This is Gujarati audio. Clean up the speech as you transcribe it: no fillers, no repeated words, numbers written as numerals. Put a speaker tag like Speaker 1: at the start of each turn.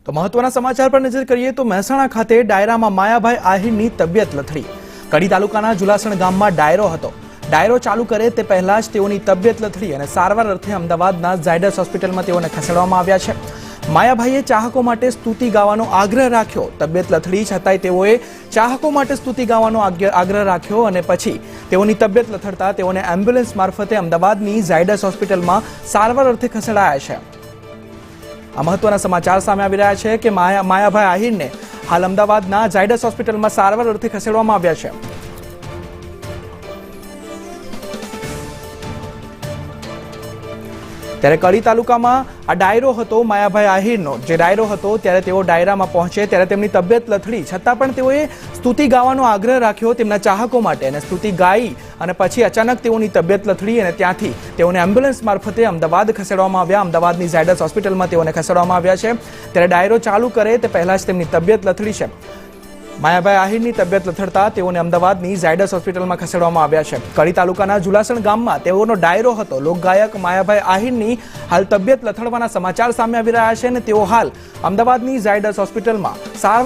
Speaker 1: તો મહત્વના સમાચાર પર નજર કરીએ તો મહેસાણા ખાતે ડાયરામાં માયાભાઈ આહિરની તબિયત લથડી। કડી તાલુકાના જુલાસણ ગામમાં ડાયરો હતો। ડાયરો ચાલુ કરે તે પહેલા જ તેઓની તબિયત લથડી અને સારવાર અર્થે અમદાવાદના ઝાયડસ હોસ્પિટલમાં તેઓને ખસેડવામાં આવ્યા છે। માયાભાઈએ ચાહકો માટે સ્તુતિ ગાવાનો આગ્રહ રાખ્યો। તબિયત લથડી છતાંય તેઓએ ચાહકો માટે સ્તુતિ ગાવાનો આગ્રહ રાખ્યો અને પછી તેઓની તબિયત લથડતા તેઓને એમ્બ્યુલન્સ મારફતે અમદાવાદની ઝાયડસ હોસ્પિટલમાં સારવાર અર્થે ખસેડાયા છે। આ મહત્વના સમાચાર સામે આવી રહ્યા છે કે માયાભાઈ આહિરને હાલ અમદાવાદના ઝાયડસ હોસ્પિટલમાં સારવાર અર્થે ખસેડવામાં આવ્યા છે। ત્યારે કડી તાલુકામાં આ ડાયરો હતો માયાભાઈ આહિરનો। જે ડાયરો હતો ત્યારે તેઓ ડાયરામાં પહોંચે ત્યારે તેમની તબિયત લથડી છતાં પણ તેઓએ સ્તુતિ ગાવાનો આગ્રહ રાખ્યો તેમના ચાહકો માટે અને સ્તુતિ ગાઈ અને પછી અચાનક તેઓની તબિયત લથડી અને ત્યાંથી તેઓને એમ્બ્યુલન્સ મારફતે અમદાવાદ ખસેડવામાં આવ્યા। અમદાવાદની ઝાયડસ હોસ્પિટલમાં તેઓને ખસેડવામાં આવ્યા છે। ત્યારે ડાયરો ચાલુ કરે તે પહેલા જ તેમની તબિયત લથડી છે। માયાભાઈ આહિરની તબિયત લથડતા તેઓને અમદાવાદની ઝાયડસ હોસ્પિટલમાં ખસેડવામાં આવ્યા છે। કડી તાલુકાના જુલાસણ ગામમાં તેઓનો ડાયરો હતો। લોકગાયક માયાભાઈ આહિરની હાલ તબિયત લથડવાના સમાચાર સામે આવી રહ્યા છે અને તેઓ હાલ અમદાવાદની ઝાયડસ હોસ્પિટલમાં સારવાર